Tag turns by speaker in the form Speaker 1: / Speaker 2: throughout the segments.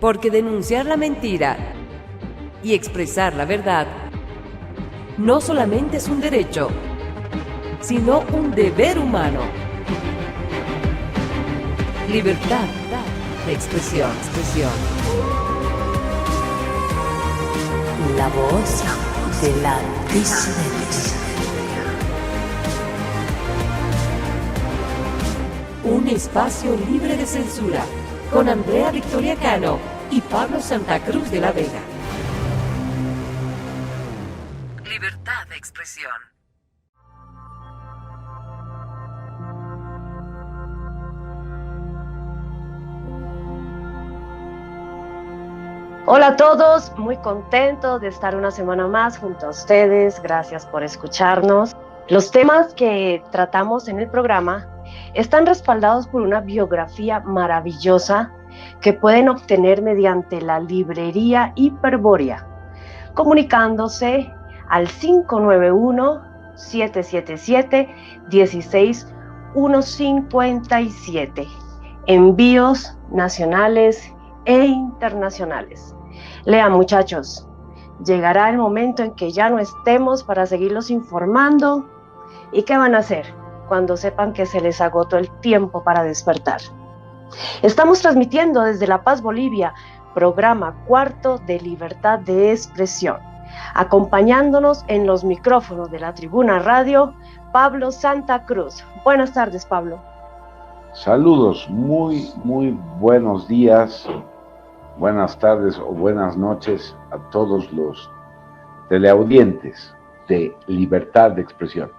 Speaker 1: Porque denunciar la mentira y expresar la verdad no solamente es un derecho, sino un deber humano. Libertad de expresión.
Speaker 2: La voz de la disidencia.
Speaker 1: Un espacio libre de censura con Andrea Victoria Cano y Pablo Santa Cruz de la Vega. Libertad de expresión.
Speaker 3: Hola a todos, muy contentos de estar una semana más junto a ustedes. Gracias por escucharnos. Los temas que tratamos en el programa están respaldados por una biografía maravillosa que pueden obtener mediante la librería Hiperbórea, comunicándose al 591-777-16157. Envíos nacionales e internacionales. Lean, muchachos, llegará el momento en que ya no estemos para seguirlos informando. ¿Y qué van a hacer cuando sepan que se les agotó el tiempo para despertar? Estamos transmitiendo desde La Paz, Bolivia, programa cuarto de Libertad de Expresión. Acompañándonos en los micrófonos de la Tribuna Radio, Pablo Santa Cruz. Buenas tardes, Pablo.
Speaker 4: Saludos, muy buenos días, buenas tardes o buenas noches a todos los teleaudientes de Libertad de Expresión.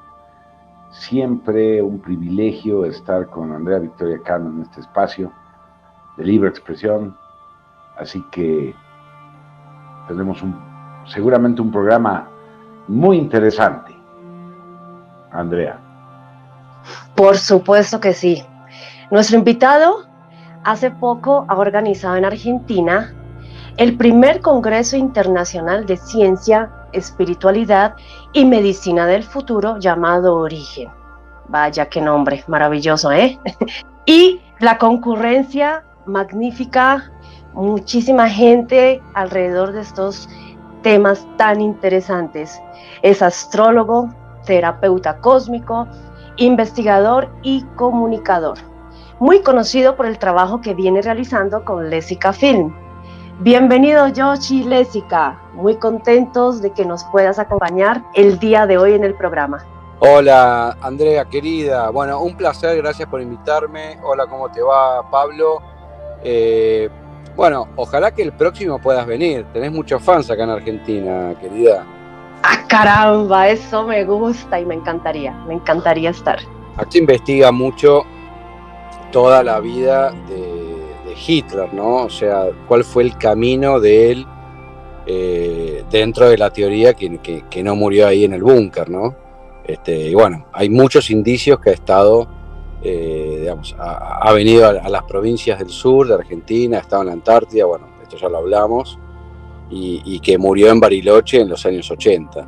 Speaker 4: Siempre un privilegio estar con Andrea Victoria Cano en este espacio de libre expresión, así que tenemos seguramente un programa muy interesante. Andrea.
Speaker 3: Por supuesto que sí. Nuestro invitado hace poco ha organizado en Argentina el primer Congreso Internacional de Ciencia, Espiritualidad y Medicina del Futuro llamado Origen. Vaya qué nombre, maravilloso, ¿eh? Y la concurrencia magnífica, muchísima gente alrededor de estos temas tan interesantes. Es astrólogo, terapeuta cósmico, investigador y comunicador. Muy conocido por el trabajo que viene realizando con Lesica Film. Bienvenido, Yoshi Lesica. Muy contentos de que nos puedas acompañar el día de hoy en el programa.
Speaker 5: Hola, Andrea, querida. Bueno, un placer, gracias por invitarme. Hola, ¿cómo te va, Pablo? Bueno, ojalá que el próximo puedas venir. Tenés muchos fans acá en Argentina, querida.
Speaker 3: ¡Ah, caramba! Eso me gusta y me encantaría estar.
Speaker 5: Aquí investiga mucho toda la vida de Hitler, ¿no? O sea, cuál fue el camino de él dentro de la teoría que no murió ahí en el búnker, ¿no? Y bueno, hay muchos indicios que ha estado, ha venido a las provincias del sur de Argentina, ha estado en la Antártida, bueno, esto ya lo hablamos, y que murió en Bariloche en los años 80.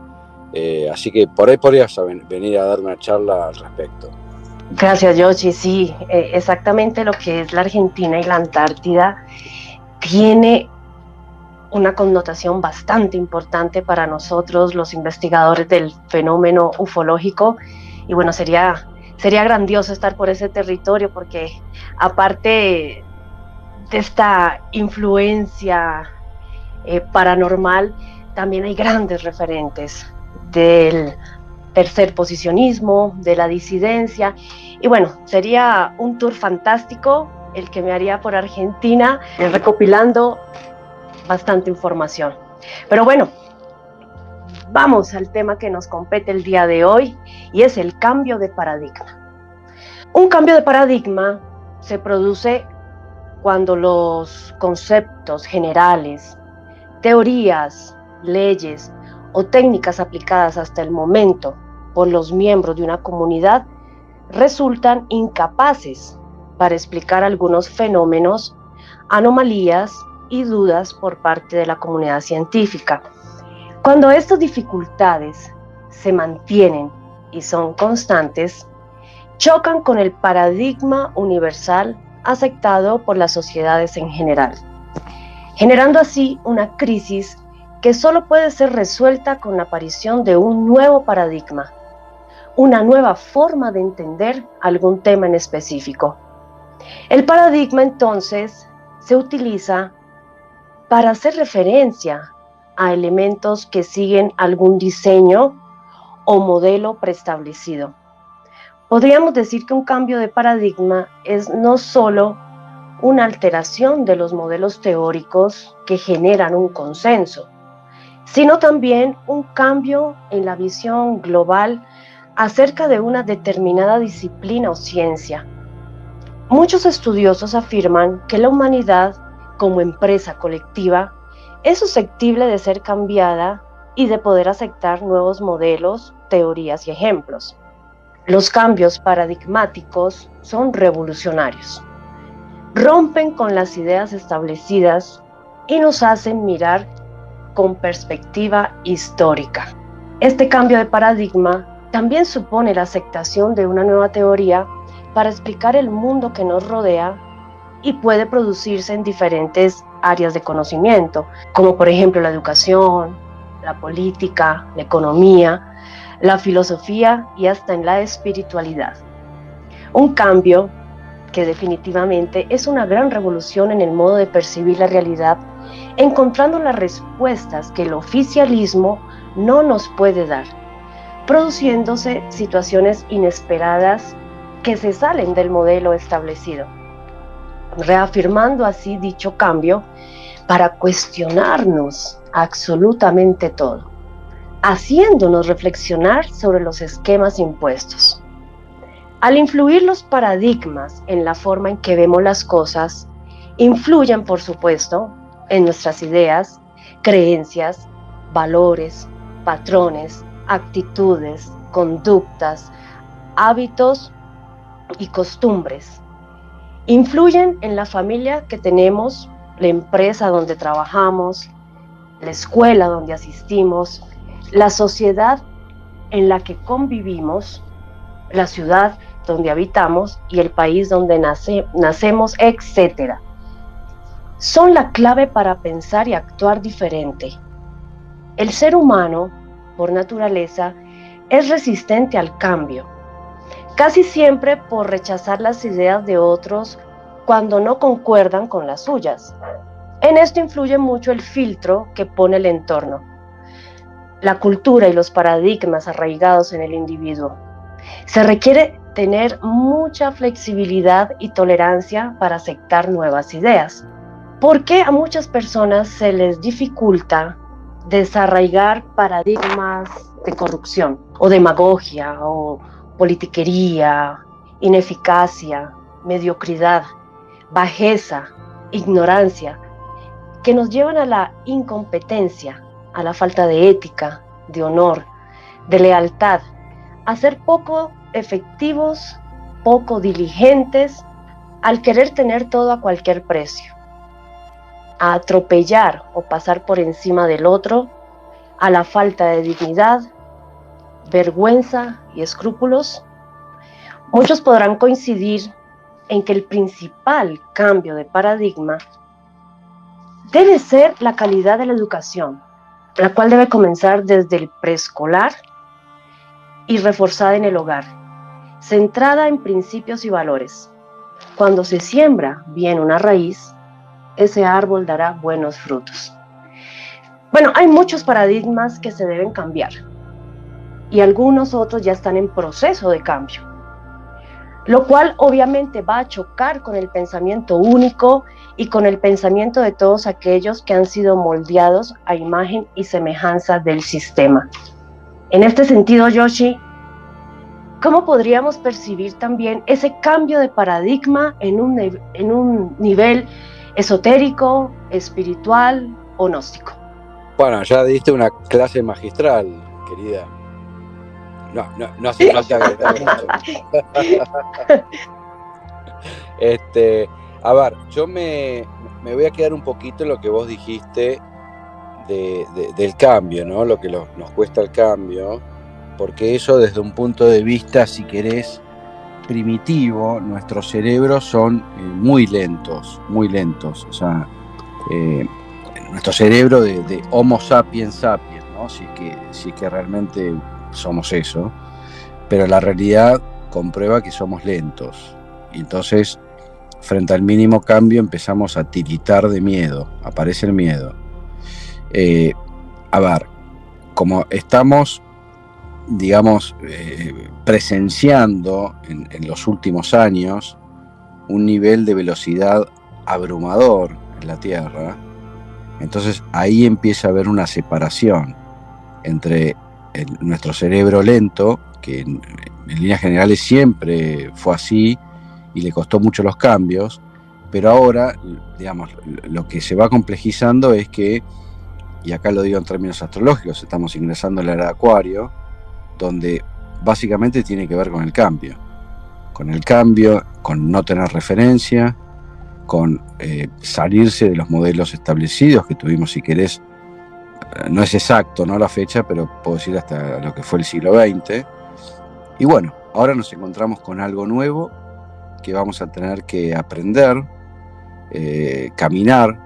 Speaker 5: Así que por ahí podrías venir a dar una charla al respecto.
Speaker 3: Gracias, Yoshi. Sí, exactamente lo que es la Argentina y la Antártida tiene una connotación bastante importante para nosotros, los investigadores del fenómeno ufológico. Y bueno, sería grandioso estar por ese territorio porque aparte de esta influencia paranormal, también hay grandes referentes del tercer posicionismo, de la disidencia, y bueno, sería un tour fantástico el que me haría por Argentina, recopilando bastante información. Pero bueno, vamos al tema que nos compete el día de hoy, y es el cambio de paradigma. Un cambio de paradigma se produce cuando los conceptos generales, teorías, leyes o técnicas aplicadas hasta el momento por los miembros de una comunidad resultan incapaces para explicar algunos fenómenos, anomalías y dudas por parte de la comunidad científica. Cuando estas dificultades se mantienen y son constantes, chocan con el paradigma universal aceptado por las sociedades en general. generando así una crisis que solo puede ser resuelta con la aparición de un nuevo paradigma, una nueva forma de entender algún tema en específico. El paradigma entonces se utiliza para hacer referencia a elementos que siguen algún diseño o modelo preestablecido. Podríamos decir que un cambio de paradigma es no solo una alteración de los modelos teóricos que generan un consenso, sino también un cambio en la visión global acerca de una determinada disciplina o ciencia. Muchos estudiosos afirman que la humanidad, como empresa colectiva, es susceptible de ser cambiada y de poder aceptar nuevos modelos, teorías y ejemplos. Los cambios paradigmáticos son revolucionarios. Rompen con las ideas establecidas y nos hacen mirar con perspectiva histórica. Este cambio de paradigma también supone la aceptación de una nueva teoría para explicar el mundo que nos rodea y puede producirse en diferentes áreas de conocimiento, como por ejemplo la educación, la política, la economía, la filosofía y hasta en la espiritualidad. Un cambio que definitivamente es una gran revolución en el modo de percibir la realidad, encontrando las respuestas que el oficialismo no nos puede dar, produciéndose situaciones inesperadas que se salen del modelo establecido, reafirmando así dicho cambio para cuestionarnos absolutamente todo, haciéndonos reflexionar sobre los esquemas impuestos. Al influir los paradigmas en la forma en que vemos las cosas, influyen, por supuesto, en nuestras ideas, creencias, valores, patrones, actitudes, conductas, hábitos y costumbres. Influyen en la familia que tenemos, la empresa donde trabajamos, la escuela donde asistimos, la sociedad en la que convivimos, la ciudad donde habitamos y el país donde nacemos, etc. Son la clave para pensar y actuar diferente. El ser humano, por naturaleza, es resistente al cambio, casi siempre por rechazar las ideas de otros cuando no concuerdan con las suyas. En esto influye mucho el filtro que pone el entorno, la cultura y los paradigmas arraigados en el individuo. Se requiere tener mucha flexibilidad y tolerancia para aceptar nuevas ideas. ¿Por qué a muchas personas se les dificulta desarraigar paradigmas de corrupción o demagogia o politiquería, ineficacia, mediocridad, bajeza, ignorancia, que nos llevan a la incompetencia, a la falta de ética, de honor, de lealtad, a ser poco efectivos, poco diligentes, al querer tener todo a cualquier precio, a atropellar o pasar por encima del otro, a la falta de dignidad, vergüenza y escrúpulos? Muchos podrán coincidir en que el principal cambio de paradigma debe ser la calidad de la educación, la cual debe comenzar desde el preescolar y reforzada en el hogar, centrada en principios y valores. Cuando se siembra bien una raíz, ese árbol dará buenos frutos. Bueno, hay muchos paradigmas que se deben cambiar y algunos otros ya están en proceso de cambio, lo cual obviamente va a chocar con el pensamiento único y con el pensamiento de todos aquellos que han sido moldeados a imagen y semejanza del sistema. En este sentido, Yoshi, ¿cómo podríamos percibir también ese cambio de paradigma en un nivel esotérico, espiritual o gnóstico?
Speaker 5: Bueno, ya diste una clase magistral, querida. No hace falta agregar mucho. A ver, yo me voy a quedar un poquito en lo que vos dijiste del cambio, ¿no? Lo que nos cuesta el cambio, porque eso desde un punto de vista, si querés, primitivo, nuestros cerebros son muy lentos, o sea, nuestro cerebro de Homo sapiens sapiens, ¿no? Si es que realmente somos eso, pero la realidad comprueba que somos lentos. Y entonces, frente al mínimo cambio, empezamos a tiritar de miedo, aparece el miedo. A ver, como estamos, digamos, presenciando en los últimos años un nivel de velocidad abrumador en la Tierra, entonces ahí empieza a haber una separación entre nuestro cerebro lento, que en líneas generales siempre fue así y le costó mucho los cambios, pero ahora, digamos, lo que se va complejizando es que, y acá lo digo en términos astrológicos, estamos ingresando en la era de Acuario, donde básicamente tiene que ver con el cambio, con no tener referencia, con salirse de los modelos establecidos que tuvimos, si querés, no es exacto, no la fecha, pero puedo decir hasta lo que fue el siglo XX. Y bueno, ahora nos encontramos con algo nuevo que vamos a tener que aprender, caminar.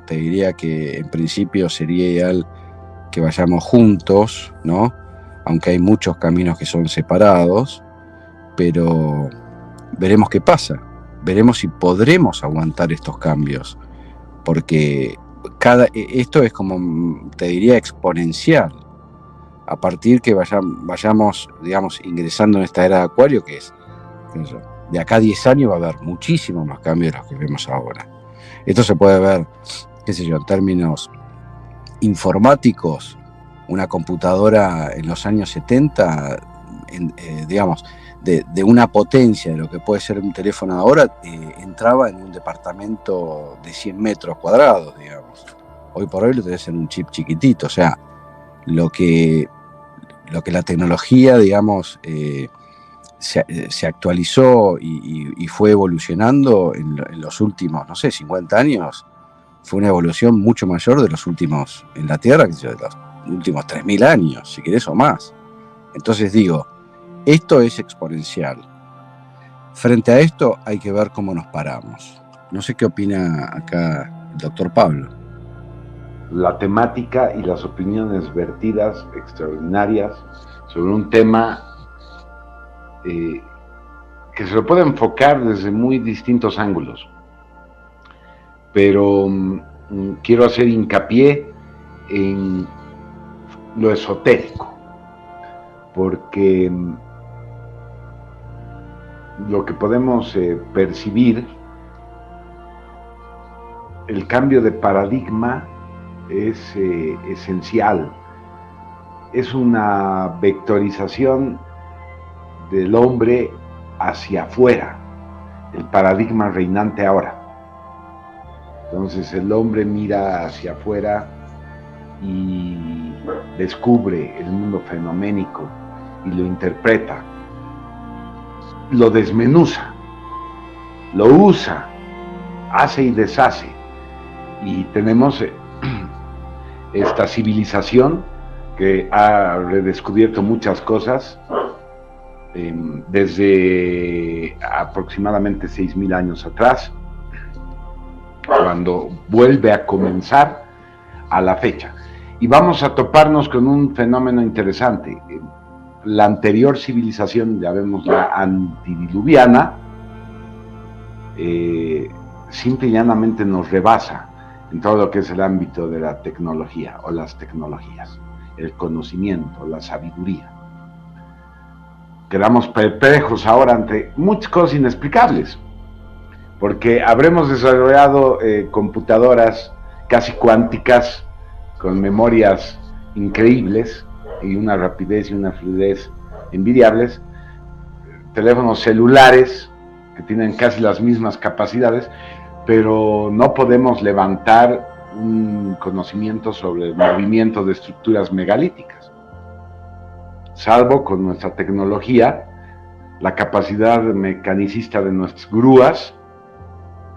Speaker 5: Te diría que en principio sería ideal que vayamos juntos, ¿no? Aunque hay muchos caminos que son separados, pero veremos qué pasa. Veremos si podremos aguantar estos cambios, porque esto es como, te diría, exponencial. A partir que vayamos, digamos, ingresando en esta era de Acuario, que es, de acá a 10 años va a haber muchísimos más cambios de los que vemos ahora. Esto se puede ver, qué sé yo, en términos informáticos. Una computadora en los años 70, digamos, de una potencia de lo que puede ser un teléfono ahora, entraba en un departamento de 100 metros cuadrados, digamos. Hoy por hoy lo tenés en un chip chiquitito. O sea, lo que la tecnología, digamos, se actualizó y fue evolucionando en los últimos, no sé, 50 años, fue una evolución mucho mayor de los últimos, en la Tierra, de los últimos 3.000 años, si querés, o más. Entonces digo, esto es exponencial. Frente a esto hay que ver cómo nos paramos. No sé qué opina acá el doctor Pablo.
Speaker 4: La temática y las opiniones vertidas extraordinarias sobre un tema que se lo puede enfocar desde muy distintos ángulos. Pero quiero hacer hincapié en lo esotérico, porque lo que podemos percibir, el cambio de paradigma es esencial. Es una vectorización del hombre hacia afuera, el paradigma reinante ahora. Entonces el hombre mira hacia afuera y descubre el mundo fenoménico y lo interpreta, lo desmenuza, lo usa, hace y deshace. Y tenemos esta civilización que ha redescubierto muchas cosas desde aproximadamente 6.000 años atrás, cuando vuelve a comenzar a la fecha. Y vamos a toparnos con un fenómeno interesante. La anterior civilización, ya vemos la antediluviana, simple y llanamente nos rebasa en todo lo que es el ámbito de la tecnología o las tecnologías, el conocimiento, la sabiduría. Quedamos perplejos ahora ante muchas cosas inexplicables, porque habremos desarrollado computadoras casi cuánticas con memorias increíbles y una rapidez y una fluidez envidiables, teléfonos celulares que tienen casi las mismas capacidades, pero no podemos levantar un conocimiento sobre el movimiento de estructuras megalíticas, salvo con nuestra tecnología, la capacidad mecanicista de nuestras grúas,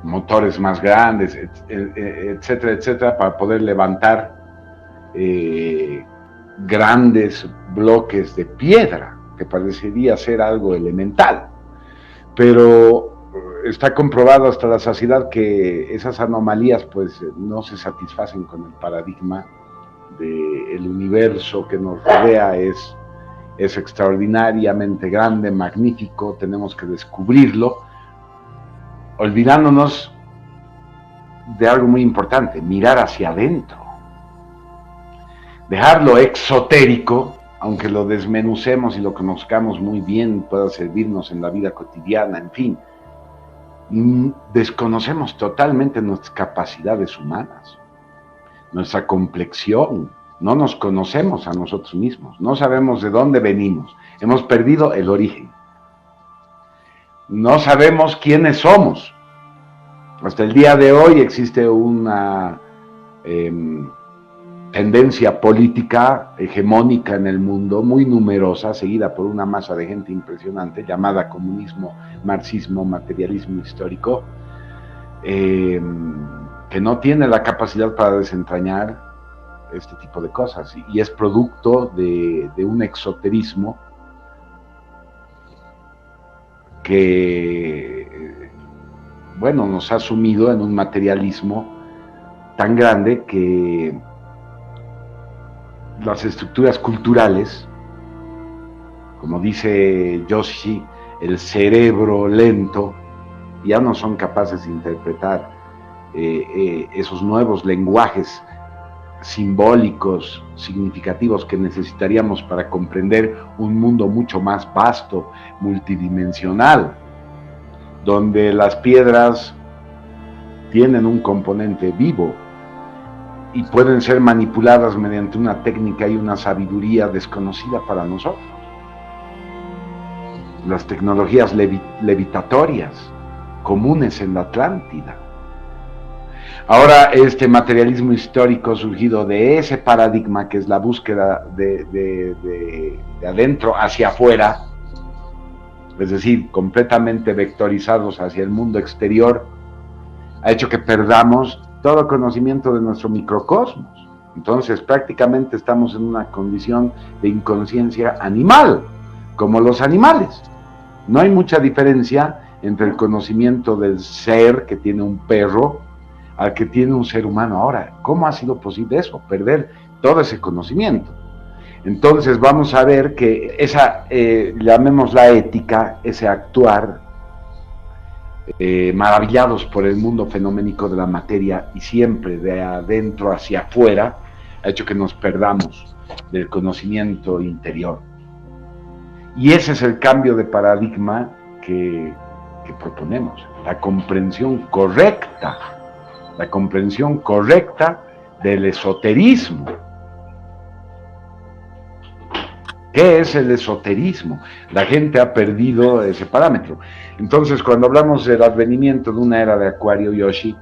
Speaker 4: motores más grandes, etcétera, etcétera, para poder levantar grandes bloques de piedra, que parecería ser algo elemental. Pero está comprobado hasta la saciedad que esas anomalías pues no se satisfacen con el paradigma del universo que nos rodea. Es extraordinariamente grande, magnífico, tenemos que descubrirlo, olvidándonos de algo muy importante: mirar hacia adentro, dejar lo exotérico, aunque lo desmenucemos y lo conozcamos muy bien, pueda servirnos en la vida cotidiana, en fin. Desconocemos totalmente nuestras capacidades humanas, nuestra complexión, no nos conocemos a nosotros mismos, no sabemos de dónde venimos, hemos perdido el origen, no sabemos quiénes somos. Hasta el día de hoy existe una tendencia política hegemónica en el mundo, muy numerosa, seguida por una masa de gente impresionante, llamada comunismo, marxismo, materialismo histórico, que no tiene la capacidad para desentrañar este tipo de cosas, y es producto de un exoterismo que, bueno, nos ha sumido en un materialismo tan grande que las estructuras culturales, como dice Joshi, el cerebro lento, ya no son capaces de interpretar esos nuevos lenguajes simbólicos, significativos que necesitaríamos para comprender un mundo mucho más vasto, multidimensional, donde las piedras tienen un componente vivo y pueden ser manipuladas mediante una técnica y una sabiduría desconocida para nosotros. Las tecnologías levitatorias, comunes en la Atlántida. Ahora, este materialismo histórico surgido de ese paradigma que es la búsqueda de adentro hacia afuera, es decir, completamente vectorizados hacia el mundo exterior, ha hecho que perdamos todo conocimiento de nuestro microcosmos. Entonces, prácticamente estamos en una condición de inconsciencia animal, como los animales. No hay mucha diferencia entre el conocimiento del ser que tiene un perro al que tiene un ser humano. Ahora, ¿cómo ha sido posible eso? Perder todo ese conocimiento. Entonces vamos a ver que esa, llamémosla ética, ese actuar, maravillados por el mundo fenoménico de la materia y siempre de adentro hacia afuera, ha hecho que nos perdamos del conocimiento interior. Y ese es el cambio de paradigma que proponemos, la comprensión correcta del esoterismo. ¿Qué es el esoterismo? La gente ha perdido ese parámetro. Entonces, cuando hablamos del advenimiento de una era de Acuario, Yoshi,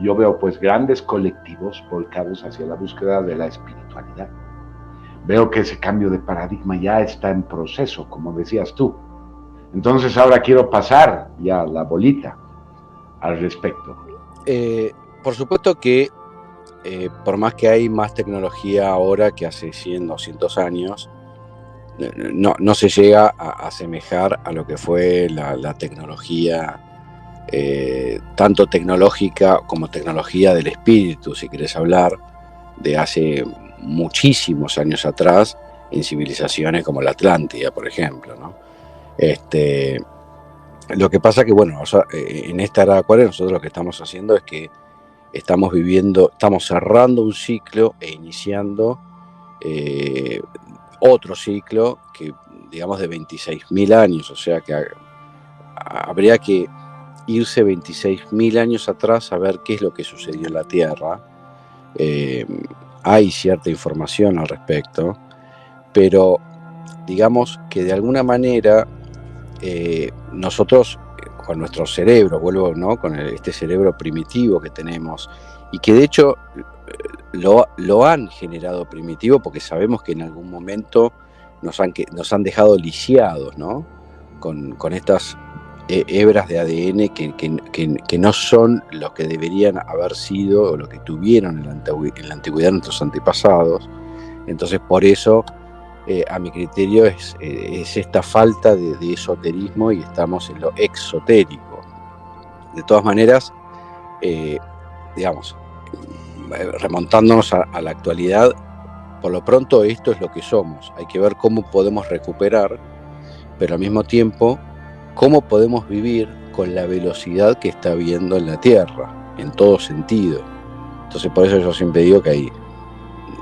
Speaker 4: yo veo pues grandes colectivos volcados hacia la búsqueda de la espiritualidad. Veo que ese cambio de paradigma ya está en proceso, como decías tú. Entonces ahora quiero pasar ya la bolita al respecto.
Speaker 5: Por supuesto que por más que hay más tecnología ahora que hace 100, 200 años, no se llega a asemejar a lo que fue la tecnología, tanto tecnológica como tecnología del espíritu, si querés hablar, de hace muchísimos años atrás, en civilizaciones como la Atlántida, por ejemplo, ¿no? Lo que pasa que, bueno, en esta era de Acuario nosotros lo que estamos haciendo es que estamos cerrando un ciclo e iniciando otro ciclo que, digamos, de 26.000 años, o sea que habría que irse 26.000 años atrás a ver qué es lo que sucedió en la Tierra. Hay cierta información al respecto, pero digamos que de alguna manera nosotros con nuestro cerebro, vuelvo, ¿no?, con este cerebro primitivo que tenemos, y que de hecho lo han generado primitivo porque sabemos que en algún momento nos han dejado lisiados, ¿no?, con estas hebras de ADN que no son los que deberían haber sido o lo que tuvieron en la antigüedad nuestros antepasados. Entonces, por eso, a mi criterio, es esta falta de esoterismo y estamos en lo exotérico, De todas maneras, digamos, remontándonos a la actualidad, por lo pronto esto es lo que somos. Hay que ver cómo podemos recuperar, pero al mismo tiempo, cómo podemos vivir con la velocidad que está habiendo en la Tierra, en todo sentido. Entonces, por eso yo siempre digo que hay,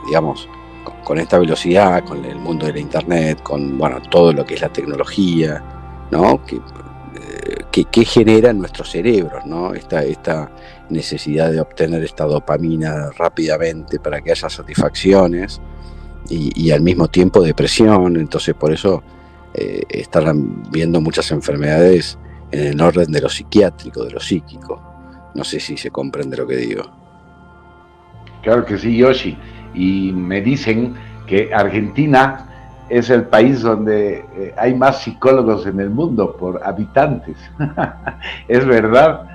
Speaker 5: digamos, con esta velocidad, con el mundo de la Internet, con, bueno, todo lo que es la tecnología, ¿no? Que genera en nuestros cerebros, ¿no? Esta necesidad de obtener esta dopamina rápidamente para que haya satisfacciones y al mismo tiempo depresión. Entonces, por eso están viendo muchas enfermedades en el orden de lo psiquiátrico, de lo psíquico. No sé si se comprende lo que digo.
Speaker 4: Claro que sí, Yoshi. Y me dicen que Argentina es el país donde hay más psicólogos en el mundo por habitantes. ¿Es verdad?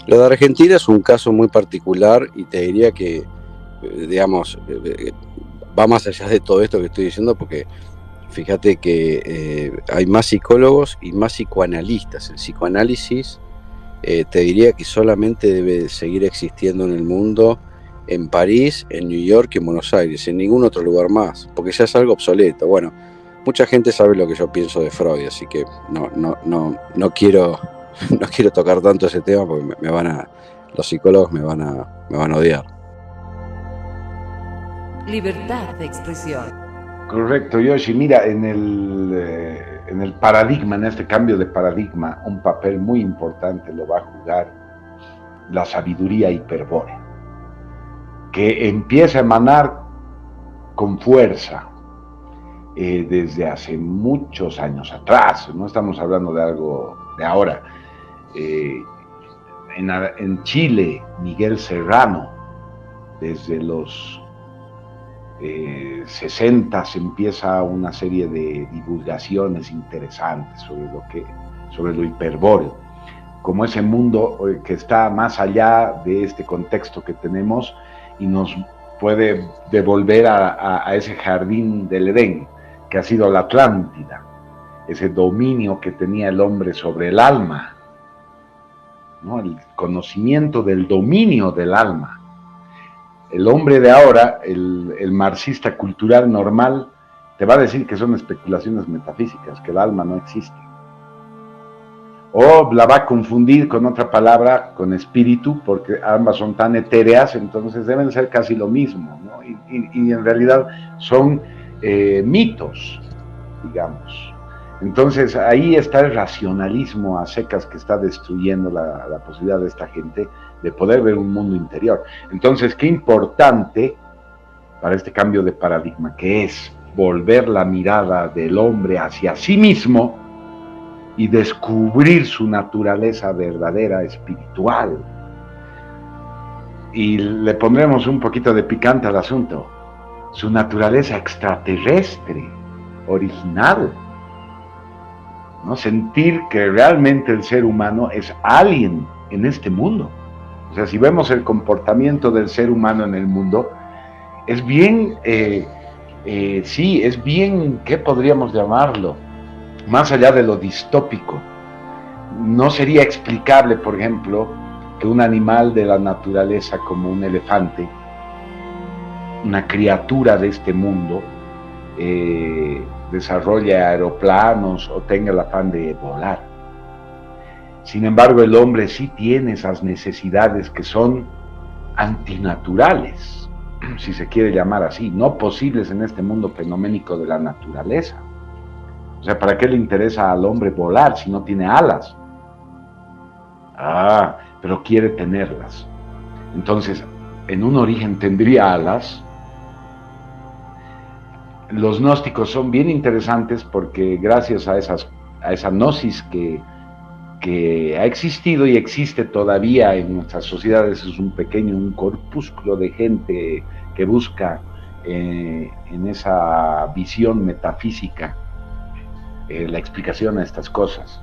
Speaker 5: Lo de Argentina es un caso muy particular y te diría que, digamos, va más allá de todo esto que estoy diciendo, porque fíjate que hay más psicólogos y más psicoanalistas. El psicoanálisis te diría que solamente debe seguir existiendo en el mundo en París, en New York y en Buenos Aires, en ningún otro lugar más, porque ya es algo obsoleto. Bueno, mucha gente sabe lo que yo pienso de Freud, así que no quiero tocar tanto ese tema porque los psicólogos me van a odiar.
Speaker 1: Libertad de expresión.
Speaker 4: Correcto, Yoshi. Mira, en el paradigma, en este cambio de paradigma, un papel muy importante lo va a jugar la sabiduría hiperbórea, que empieza a emanar con fuerza desde hace muchos años atrás. No estamos hablando de algo de ahora. En Chile, Miguel Serrano, desde los 60 se empieza una serie de divulgaciones interesantes sobre lo hiperbóreo, como ese mundo que está más allá de este contexto que tenemos y nos puede devolver a ese jardín del Edén, que ha sido la Atlántida, ese dominio que tenía el hombre sobre el alma, ¿no? El conocimiento del dominio del alma. El hombre de ahora, el marxista cultural normal, te va a decir que son especulaciones metafísicas, que el alma no existe. O la va a confundir con otra palabra, con espíritu, porque ambas son tan etéreas, entonces deben ser casi lo mismo, ¿no? Y en realidad son mitos, digamos. Entonces ahí está el racionalismo a secas que está destruyendo la posibilidad de esta gente de poder ver un mundo interior. Entonces, qué importante para este cambio de paradigma, que es volver la mirada del hombre hacia sí mismo y descubrir su naturaleza verdadera espiritual. Y le pondremos un poquito de picante al asunto, su naturaleza extraterrestre, original, ¿no? Sentir que realmente el ser humano es alien en este mundo. O sea, si vemos el comportamiento del ser humano en el mundo, es bien, sí, es bien, ¿qué podríamos llamarlo? Más allá de lo distópico. No sería explicable, por ejemplo, que un animal de la naturaleza como un elefante, una criatura de este mundo, desarrolle aeroplanos o tenga el afán de volar. Sin embargo, el hombre sí tiene esas necesidades que son antinaturales, si se quiere llamar así, no posibles en este mundo fenoménico de la naturaleza. O sea, ¿para qué le interesa al hombre volar si no tiene alas? Pero quiere tenerlas. Entonces, en un origen tendría alas. Los gnósticos son bien interesantes porque gracias a esa gnosis que ha existido y existe todavía en nuestras sociedades, es un corpúsculo de gente que busca en esa visión metafísica la explicación a estas cosas.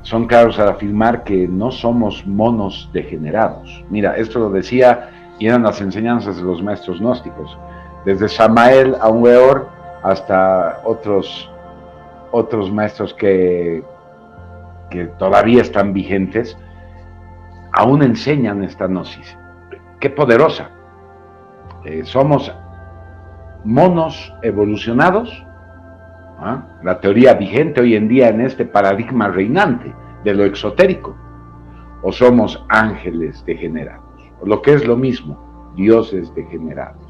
Speaker 4: Son claros al afirmar que no somos monos degenerados. Mira, esto lo decía y eran las enseñanzas de los maestros gnósticos, desde Samael Aun-Weor hasta otros maestros que todavía están vigentes, aún enseñan esta gnosis. ¡Qué poderosa! Somos monos evolucionados, la teoría vigente hoy en día en este paradigma reinante de lo exotérico, o somos ángeles degenerados, o lo que es lo mismo, dioses degenerados.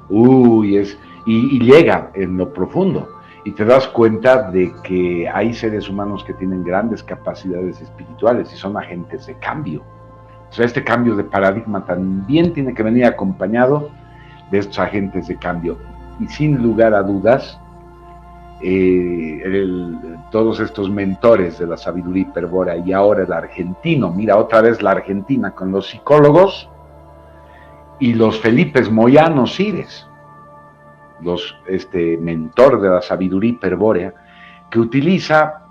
Speaker 4: Y llega en lo profundo, y te das cuenta de que hay seres humanos que tienen grandes capacidades espirituales y son agentes de cambio. O sea, este cambio de paradigma también tiene que venir acompañado de estos agentes de cambio. Y sin lugar a dudas, todos estos mentores de la sabiduría hiperbórea, y ahora el argentino, mira otra vez la Argentina con los psicólogos y los Felipes Moyano Cires, mentor de la sabiduría hiperbórea, que utiliza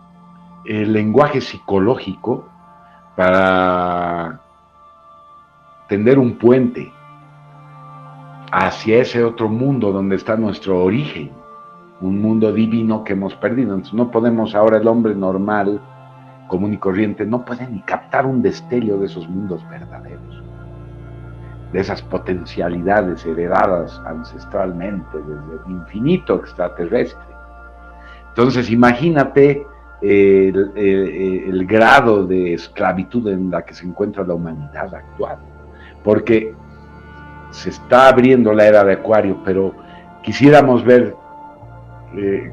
Speaker 4: el lenguaje psicológico para tender un puente hacia ese otro mundo donde está nuestro origen, un mundo divino que hemos perdido. Entonces no podemos ahora, el hombre normal, común y corriente, no puede ni captar un destello de esos mundos verdaderos, de esas potencialidades heredadas ancestralmente desde el infinito extraterrestre. Entonces imagínate el grado de esclavitud en la que se encuentra la humanidad actual, porque se está abriendo la era de Acuario, pero quisiéramos ver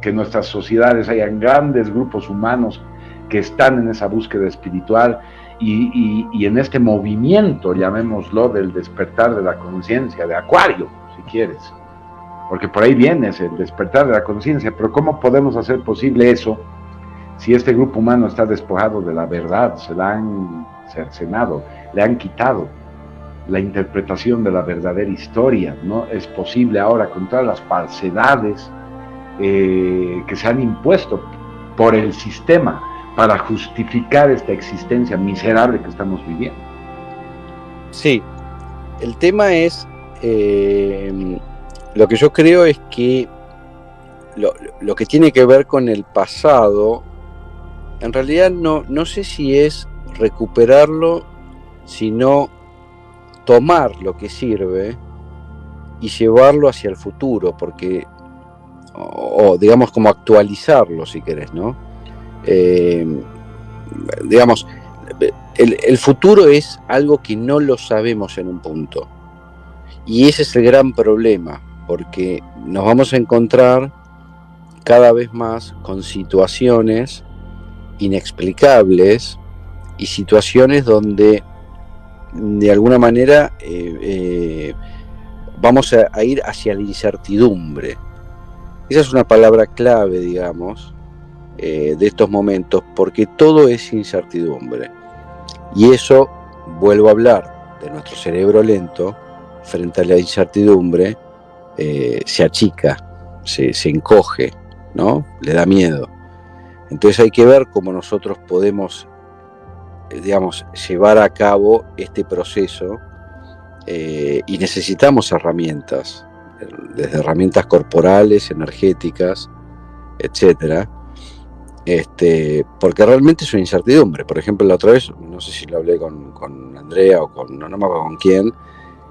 Speaker 4: que en nuestras sociedades hayan grandes grupos humanos que están en esa búsqueda espiritual y en este movimiento, llamémoslo, del despertar de la conciencia, de Acuario, si quieres, porque por ahí viene el despertar de la conciencia. Pero ¿cómo podemos hacer posible eso si este grupo humano está despojado de la verdad? Se la han cercenado, le han quitado la interpretación de la verdadera historia. No es posible ahora, con todas las falsedades que se han impuesto por el sistema para justificar esta existencia miserable que estamos viviendo.
Speaker 5: Sí, el tema es, lo que yo creo es que lo que tiene que ver con el pasado, en realidad no sé si es recuperarlo, sino tomar lo que sirve y llevarlo hacia el futuro, porque, o digamos, como actualizarlo, si querés, ¿no? Digamos, el futuro es algo que no lo sabemos en un punto, y ese es el gran problema, porque nos vamos a encontrar cada vez más con situaciones inexplicables y situaciones donde de alguna manera vamos a ir hacia la incertidumbre. Esa es una palabra clave, digamos, de estos momentos, porque todo es incertidumbre, y eso, vuelvo a hablar de nuestro cerebro lento, frente a la incertidumbre se achica, se encoge, ¿no? Le da miedo. Entonces hay que ver cómo nosotros podemos, digamos, llevar a cabo este proceso, y necesitamos herramientas, desde herramientas corporales, energéticas, etcétera, porque realmente es una incertidumbre. Por ejemplo, la otra vez, no sé si lo hablé con Andrea o no me acuerdo con quién,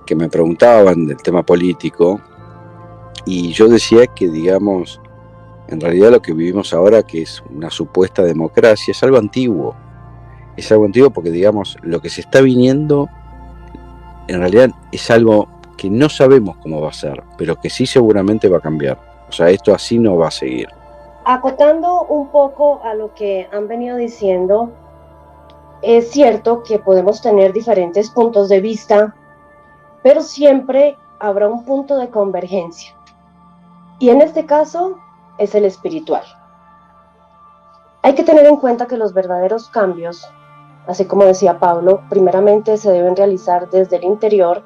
Speaker 5: que me preguntaban del tema político, y yo decía que, digamos, en realidad lo que vivimos ahora, que es una supuesta democracia, es algo antiguo. Es algo antiguo porque, digamos, lo que se está viniendo en realidad es algo que no sabemos cómo va a ser, pero que sí seguramente va a cambiar. O sea, esto así no va a seguir.
Speaker 3: Acotando un poco a lo que han venido diciendo, es cierto que podemos tener diferentes puntos de vista, pero siempre habrá un punto de convergencia. Y en este caso es el espiritual. Hay que tener en cuenta que los verdaderos cambios, así como decía Pablo, primeramente se deben realizar desde el interior,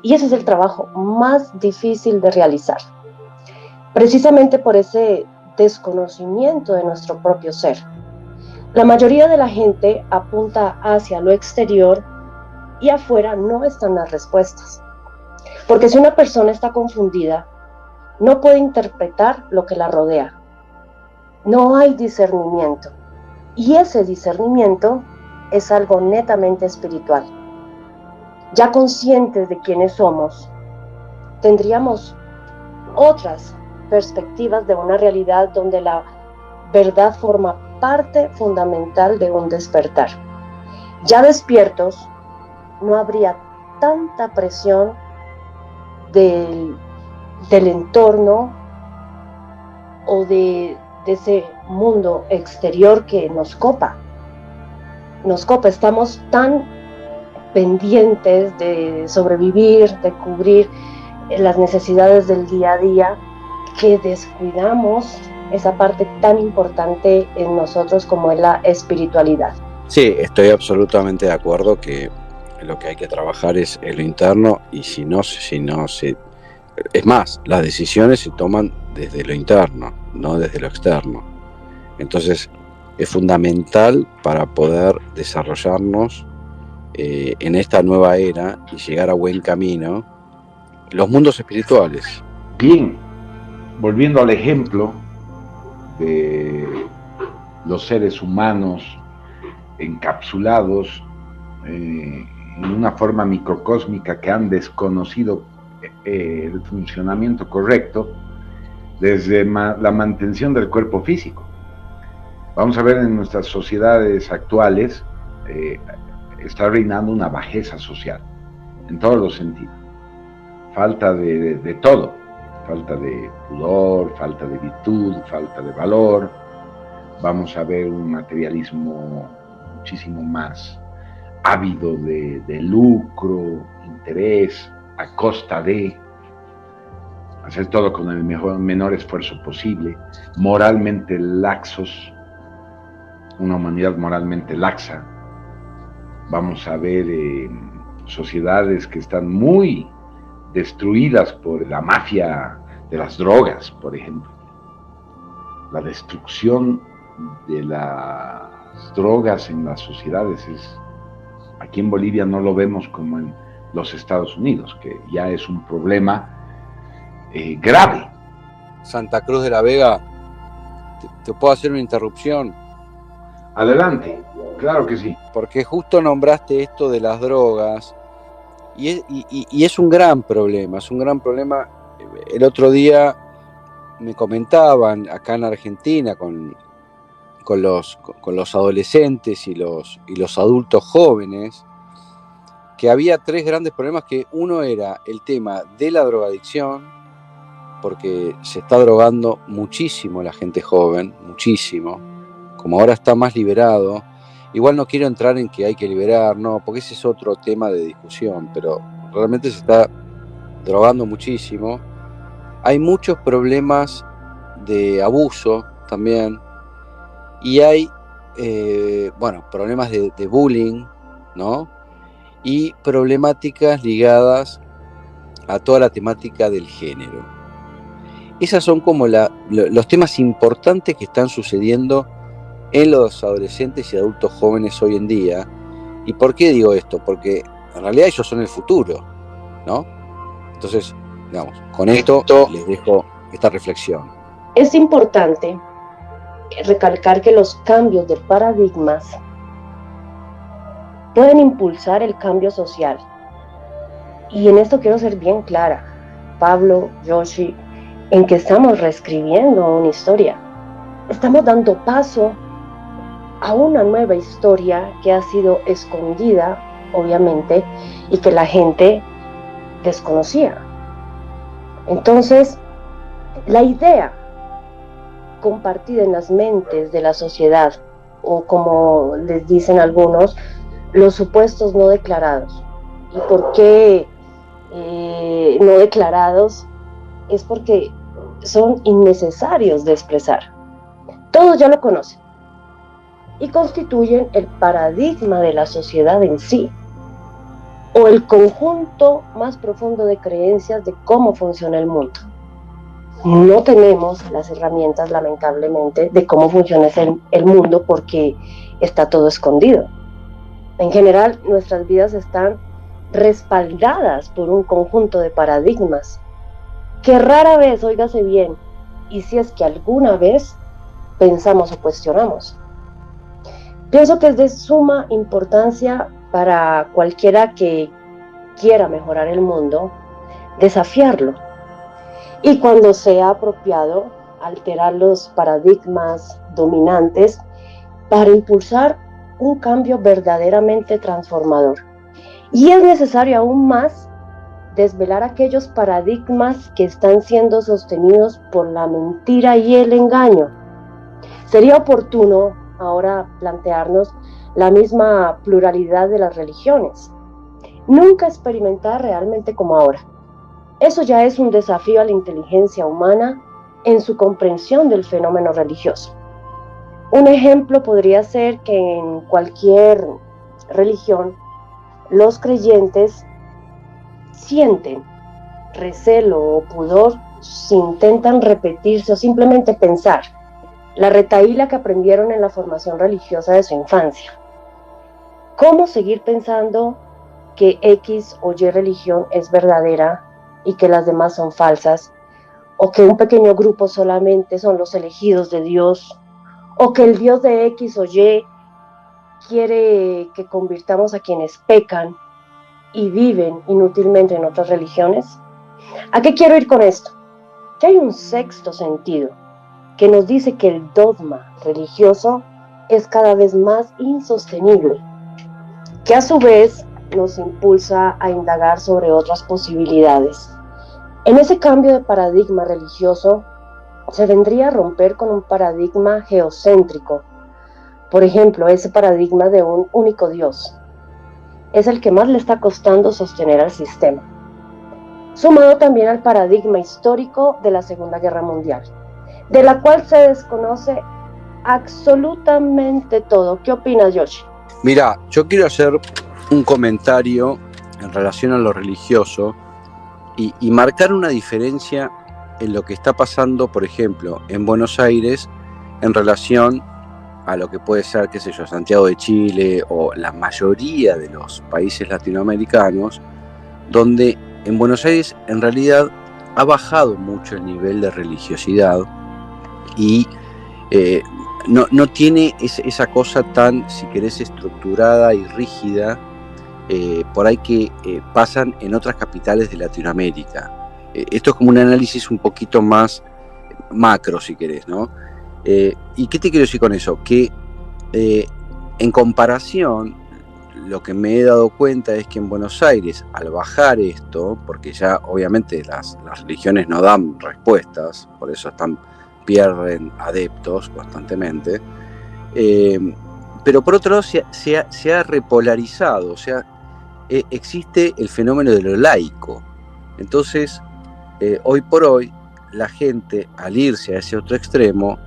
Speaker 3: y ese es el trabajo más difícil de realizar, precisamente por ese desconocimiento de nuestro propio ser. La mayoría de la gente apunta hacia lo exterior y afuera no están las respuestas, porque si una persona está confundida, no puede interpretar lo que la rodea. No hay discernimiento, y ese discernimiento es algo netamente espiritual. Ya conscientes de quiénes somos, tendríamos otras perspectivas de una realidad donde la verdad forma parte fundamental de un despertar. Ya despiertos, no habría tanta presión del entorno o de ese mundo exterior que nos copa. Estamos tan pendientes de sobrevivir, de cubrir las necesidades del día a día, que descuidamos esa parte tan importante en nosotros como es la espiritualidad.
Speaker 5: Sí, estoy absolutamente de acuerdo que lo que hay que trabajar es en lo interno, y si no se... Es más, las decisiones se toman desde lo interno, no desde lo externo. Entonces, es fundamental para poder desarrollarnos en esta nueva era y llegar a buen camino, los mundos espirituales.
Speaker 4: Bien, volviendo al ejemplo de los seres humanos encapsulados en una forma microcósmica que han desconocido el funcionamiento correcto desde la mantención del cuerpo físico. Vamos a ver, en nuestras sociedades actuales está reinando una bajeza social en todos los sentidos. Falta de todo, falta de pudor, falta de virtud, falta de valor. Vamos a ver un materialismo muchísimo más ávido de lucro, interés, a costa de hacer todo con el menor esfuerzo posible, moralmente laxos, una humanidad moralmente laxa. Vamos a ver sociedades que están muy destruidas por la mafia de las drogas, por ejemplo. La destrucción de las drogas en las sociedades aquí en Bolivia no lo vemos como en los Estados Unidos, que ya es un problema grave.
Speaker 5: Santa Cruz de la Vega, ¿te puedo hacer una interrupción?
Speaker 4: Adelante, claro que sí.
Speaker 5: Porque justo nombraste esto de las drogas, y es un gran problema, El otro día me comentaban acá en Argentina con los adolescentes y los adultos jóvenes, que había tres grandes problemas, que uno era el tema de la drogadicción, porque se está drogando muchísimo la gente joven, muchísimo, como ahora está más liberado. Igual no quiero entrar en que hay que liberar, no, porque ese es otro tema de discusión, pero realmente se está drogando muchísimo. Hay muchos problemas de abuso también, y hay problemas de bullying, ¿no? Y problemáticas ligadas a toda la temática del género. Esas son como los temas importantes que están sucediendo en los adolescentes y adultos jóvenes hoy en día. ¿Y por qué digo esto? Porque en realidad ellos son el futuro, ¿no? Entonces, digamos, con esto les dejo esta reflexión.
Speaker 3: Es importante recalcar que los cambios de paradigmas pueden impulsar el cambio social. Y en esto quiero ser bien clara, Pablo, Yoshi, en que estamos reescribiendo una historia. Estamos dando paso a una nueva historia que ha sido escondida, obviamente, y que la gente desconocía. Entonces, la idea compartida en las mentes de la sociedad, o como les dicen algunos, los supuestos no declarados. ¿Y por qué no declarados? Es porque son innecesarios de expresar. Todos ya lo conocen y constituyen el paradigma de la sociedad en sí, o el conjunto más profundo de creencias de cómo funciona el mundo. No tenemos las herramientas, lamentablemente, de cómo funciona el mundo, porque está todo escondido. En general, nuestras vidas están respaldadas por un conjunto de paradigmas que rara vez, óigase bien, y si es que alguna vez pensamos o cuestionamos. Pienso que es de suma importancia para cualquiera que quiera mejorar el mundo, desafiarlo. Y cuando sea apropiado, alterar los paradigmas dominantes para impulsar un cambio verdaderamente transformador. Y es necesario aún más desvelar aquellos paradigmas que están siendo sostenidos por la mentira y el engaño. Sería oportuno ahora plantearnos la misma pluralidad de las religiones. Nunca experimentar realmente como ahora. Eso ya es un desafío a la inteligencia humana en su comprensión del fenómeno religioso. Un ejemplo podría ser que en cualquier religión los creyentes sienten recelo o pudor si intentan repetirse o simplemente pensar la retahíla que aprendieron en la formación religiosa de su infancia. ¿Cómo seguir pensando que X o Y religión es verdadera y que las demás son falsas? ¿O que un pequeño grupo solamente son los elegidos de Dios? ¿O que el Dios de X o Y quiere que convirtamos a quienes pecan y viven inútilmente en otras religiones? ¿A qué quiero ir con esto? Que hay un sexto sentido que nos dice que el dogma religioso es cada vez más insostenible, que a su vez nos impulsa a indagar sobre otras posibilidades. En ese cambio de paradigma religioso se vendría a romper con un paradigma geocéntrico. Por ejemplo, ese paradigma de un único Dios es el que más le está costando sostener al sistema, sumado también al paradigma histórico de la Segunda Guerra Mundial, de la cual se desconoce absolutamente todo. ¿Qué opinas, Yoshi?
Speaker 5: Mira, yo quiero hacer un comentario en relación a lo religioso y marcar una diferencia en lo que está pasando, por ejemplo, en Buenos Aires en relación a lo que puede ser, qué sé yo, Santiago de Chile o la mayoría de los países latinoamericanos, donde en Buenos Aires en realidad ha bajado mucho el nivel de religiosidad y no tiene esa cosa tan, si querés, estructurada y rígida por ahí que pasan en otras capitales de Latinoamérica. Esto es como un análisis un poquito más macro, si querés, ¿no? ¿Y qué te quiero decir con eso? Que en comparación, lo que me he dado cuenta es que en Buenos Aires, al bajar esto, porque ya obviamente las religiones no dan respuestas, por eso pierden adeptos constantemente, pero por otro lado se ha repolarizado, o sea, existe el fenómeno de lo laico. Entonces, hoy por hoy, la gente, al irse a ese otro extremo,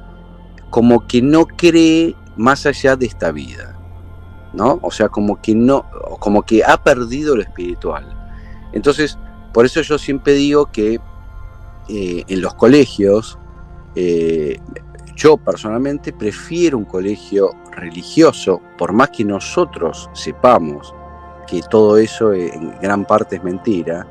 Speaker 5: como que no cree más allá de esta vida, ¿no? O sea, como que ha perdido lo espiritual. Entonces, por eso yo siempre digo que en los colegios, yo personalmente prefiero un colegio religioso, por más que nosotros sepamos que todo eso en gran parte es mentira,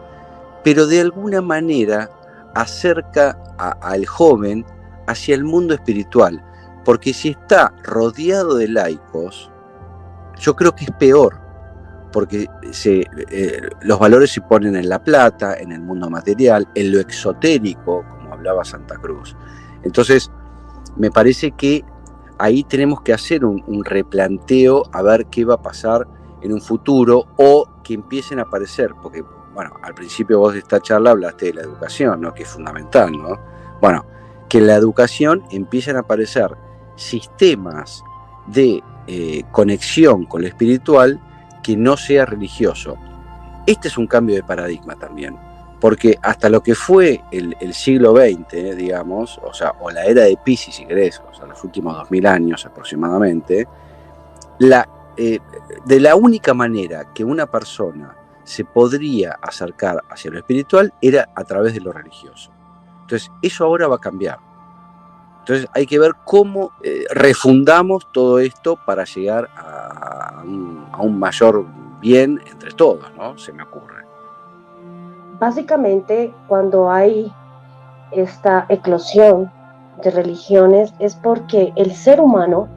Speaker 5: pero de alguna manera acerca al joven hacia el mundo espiritual, porque si está rodeado de laicos, yo creo que es peor, porque los valores se ponen en la plata, en el mundo material, en lo exotérico, como hablaba Santa Cruz. Entonces, me parece que ahí tenemos que hacer un replanteo a ver qué va a pasar en un futuro o que empiecen a aparecer, porque, bueno, al principio vos de esta charla hablaste de la educación, ¿no? Que es fundamental, ¿no? Bueno, que en la educación empiecen a aparecer sistemas de conexión con lo espiritual que no sea religioso. Este es un cambio de paradigma también, porque hasta lo que fue el siglo XX, digamos, o la era de Piscis, si querés, o sea, los últimos 2000 años aproximadamente, de la única manera que una persona se podría acercar hacia lo espiritual era a través de lo religioso. Entonces, eso ahora va a cambiar. Entonces, hay que ver cómo refundamos todo esto para llegar a un mayor bien entre todos, ¿no? Se me ocurre.
Speaker 3: Básicamente, cuando hay esta eclosión de religiones es porque el ser humano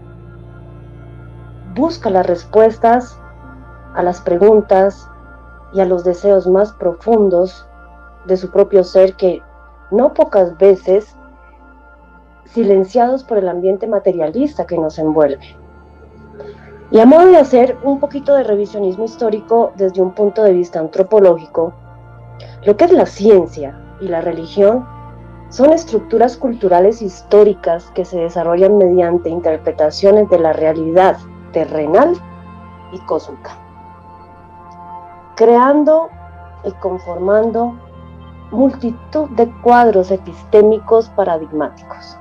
Speaker 3: busca las respuestas a las preguntas y a los deseos más profundos de su propio ser, que no pocas veces silenciados por el ambiente materialista que nos envuelve. Y a modo de hacer un poquito de revisionismo histórico desde un punto de vista antropológico, lo que es la ciencia y la religión son estructuras culturales históricas que se desarrollan mediante interpretaciones de la realidad terrenal y cósmica, creando y conformando multitud de cuadros epistémicos paradigmáticos.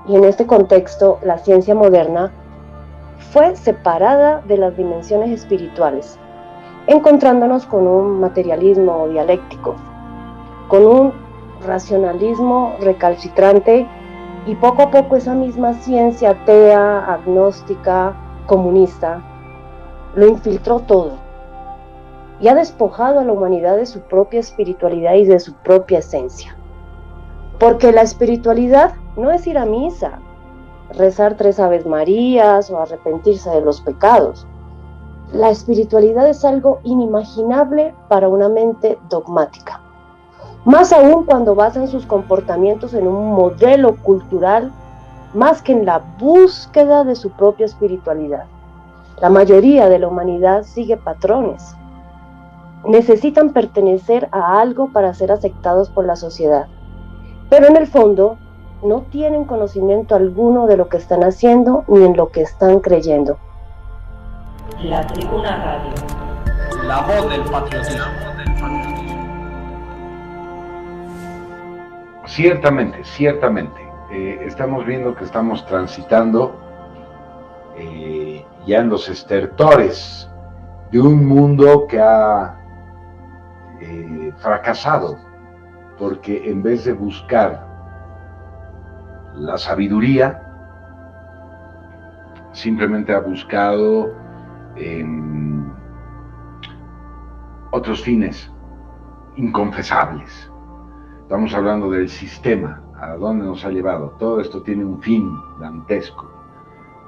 Speaker 3: Y en este contexto, la ciencia moderna fue separada de las dimensiones espirituales, encontrándonos con un materialismo dialéctico, con un racionalismo recalcitrante, y poco a poco esa misma ciencia atea, agnóstica, comunista, lo infiltró todo y ha despojado a la humanidad de su propia espiritualidad y de su propia esencia. Porque la espiritualidad no es ir a misa, rezar 3 Aves Marías o arrepentirse de los pecados. La espiritualidad es algo inimaginable para una mente dogmática. Más aún cuando basan sus comportamientos en un modelo cultural, más que en la búsqueda de su propia espiritualidad. La mayoría de la humanidad sigue patrones. Necesitan pertenecer a algo para ser aceptados por la sociedad, pero en el fondo no tienen conocimiento alguno de lo que están haciendo ni en lo que están creyendo.
Speaker 2: La Tribuna Radio.
Speaker 6: La voz del patriotismo.
Speaker 4: Ciertamente, estamos viendo que estamos transitando ya en los estertores de un mundo que ha fracasado, porque en vez de buscar la sabiduría, simplemente ha buscado otros fines inconfesables. Estamos hablando del sistema, a dónde nos ha llevado. Todo esto tiene un fin dantesco,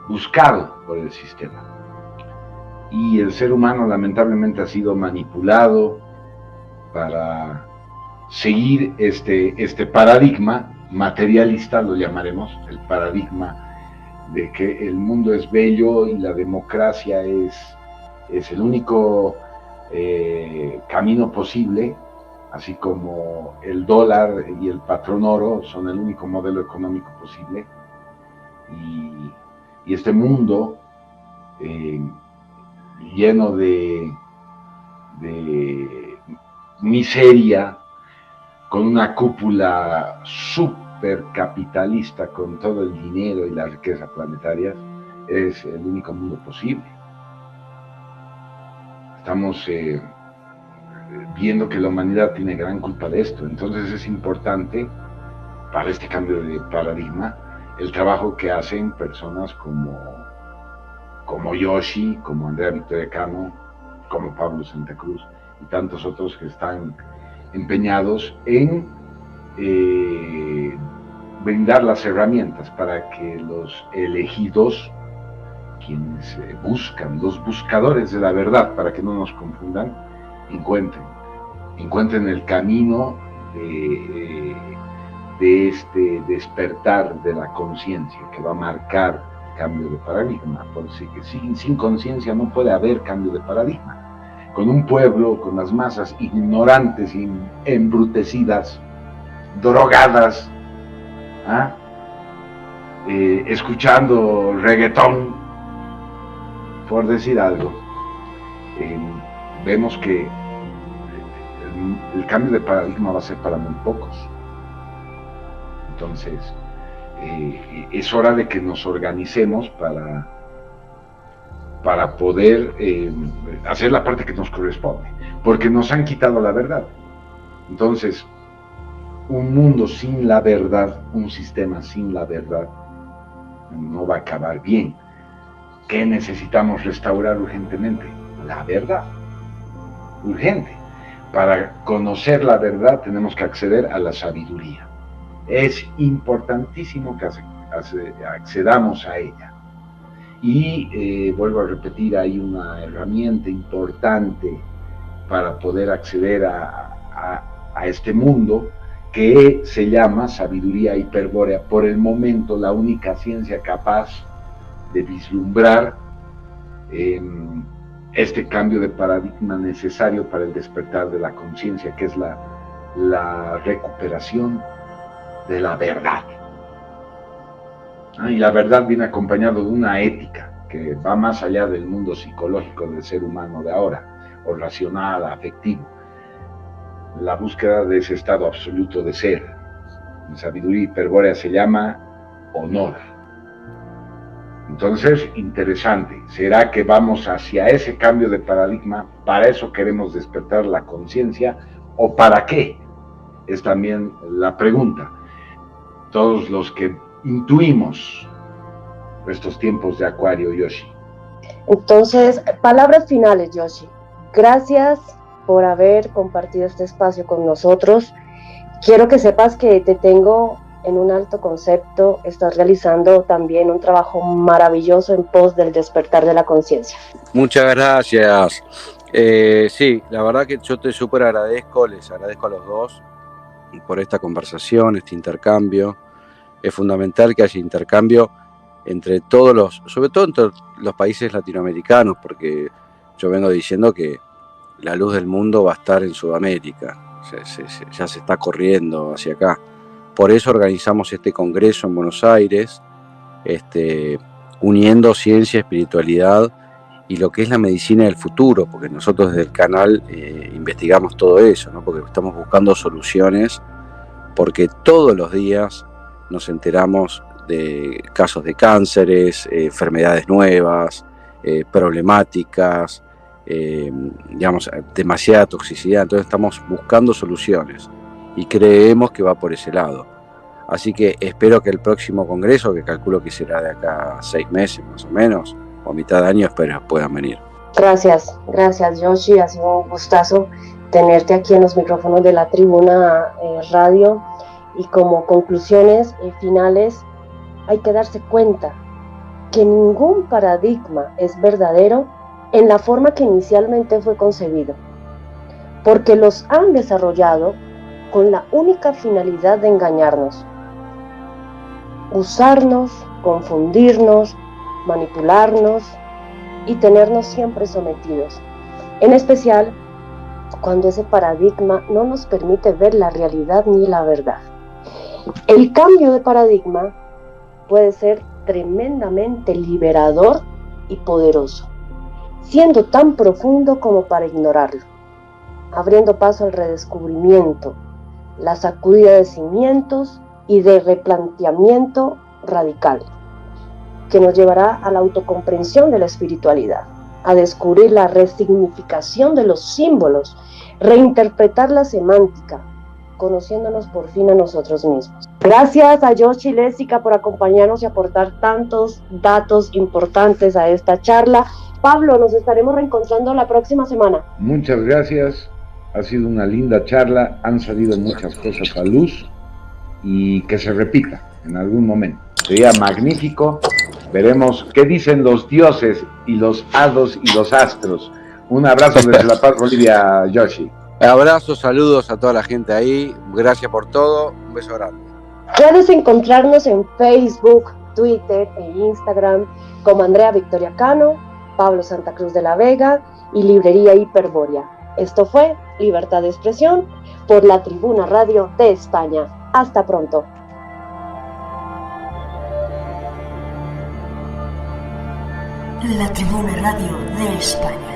Speaker 4: buscado por el sistema. Y el ser humano lamentablemente ha sido manipulado para seguir este paradigma materialista, lo llamaremos, el paradigma de que el mundo es bello y la democracia es el único camino posible, así como el dólar y el patrón oro son el único modelo económico posible. Y este mundo lleno de miseria, con una cúpula súper capitalista, con todo el dinero y la riqueza planetaria, es el único mundo posible. Estamos viendo que la humanidad tiene gran culpa de esto. Entonces es importante para este cambio de paradigma el trabajo que hacen personas como Yoshi, como Andrea Victoria Cano, como Pablo Santa Cruz y tantos otros que están empeñados en brindar las herramientas para que los elegidos, quienes buscan, los buscadores de la verdad, para que no nos confundan, encuentren el camino de este despertar de la conciencia que va a marcar el cambio de paradigma, porque sin conciencia no puede haber cambio de paradigma. Con un pueblo, con las masas ignorantes y embrutecidas, drogadas, escuchando reggaetón, por decir algo, vemos que el cambio de paradigma va a ser para muy pocos. Entonces, es hora de que nos organicemos para poder hacer la parte que nos corresponde, porque nos han quitado la verdad. Entonces, un mundo sin la verdad, un sistema sin la verdad, no va a acabar bien. ¿Qué necesitamos restaurar urgentemente? La verdad, urgente. Para conocer la verdad tenemos que acceder a la sabiduría. Es importantísimo que accedamos a ella. y vuelvo a repetir, hay una herramienta importante para poder acceder a este mundo que se llama sabiduría hiperbórea, por el momento la única ciencia capaz de vislumbrar este cambio de paradigma necesario para el despertar de la conciencia, que es la recuperación de la verdad. Y la verdad viene acompañado de una ética que va más allá del mundo psicológico del ser humano de ahora, o racional, afectivo. La búsqueda de ese estado absoluto de ser. En sabiduría hiperbórea se llama honor. Entonces, interesante. ¿Será que vamos hacia ese cambio de paradigma? ¿Para eso queremos despertar la conciencia? ¿O para qué? Es también la pregunta. Todos los que intuimos estos tiempos de Acuario, Yoshi.
Speaker 3: Entonces, palabras finales, Yoshi. Gracias por haber compartido este espacio con nosotros. Quiero que sepas que te tengo en un alto concepto. Estás realizando también un trabajo maravilloso en pos del despertar de la conciencia.
Speaker 5: Muchas gracias. Sí, la verdad que yo te súper agradezco, les agradezco a los dos por esta conversación, este intercambio. Es fundamental que haya intercambio entre todos sobre todo entre los países latinoamericanos, porque yo vengo diciendo que la luz del mundo va a estar en Sudamérica, ya se está corriendo hacia acá. Por eso organizamos este congreso en Buenos Aires, uniendo ciencia, espiritualidad y lo que es la medicina del futuro, porque nosotros desde el canal investigamos todo eso, ¿no? Porque estamos buscando soluciones, porque todos los días nos enteramos de casos de cánceres, enfermedades nuevas, problemáticas, digamos, demasiada toxicidad. Entonces estamos buscando soluciones y creemos que va por ese lado. Así que espero que el próximo congreso, que calculo que será de acá a 6 meses más o menos, o a mitad de año, espero puedan venir.
Speaker 3: Gracias Yoshi, ha sido un gustazo tenerte aquí en los micrófonos de la Tribuna Radio. Y como conclusiones finales, hay que darse cuenta que ningún paradigma es verdadero en la forma que inicialmente fue concebido, porque los han desarrollado con la única finalidad de engañarnos, usarnos, confundirnos, manipularnos y tenernos siempre sometidos, en especial cuando ese paradigma no nos permite ver la realidad ni la verdad. El cambio de paradigma puede ser tremendamente liberador y poderoso, siendo tan profundo como para ignorarlo, abriendo paso al redescubrimiento, la sacudida de cimientos y de replanteamiento radical, que nos llevará a la autocomprensión de la espiritualidad, a descubrir la resignificación de los símbolos, reinterpretar la semántica, conociéndonos por fin a nosotros mismos. Gracias a Yoshi y Lésica por acompañarnos y aportar tantos datos importantes a esta charla. Pablo, nos estaremos reencontrando la próxima semana.
Speaker 4: Muchas gracias, ha sido una linda charla, han salido muchas cosas a luz y que se repita en algún momento. Sería magnífico, veremos qué dicen los dioses y los hados y los astros. Un abrazo desde La Paz, Bolivia, Yoshi.
Speaker 5: Abrazos, saludos a toda la gente ahí, gracias por todo, un beso grande.
Speaker 3: Puedes encontrarnos en Facebook, Twitter e Instagram como Andrea Victoria Cano, Pablo Santa Cruz de la Vega y Librería Hiperbórea. Esto fue Libertad de Expresión por la Tribuna Radio de España. Hasta pronto.
Speaker 2: La Tribuna Radio de España.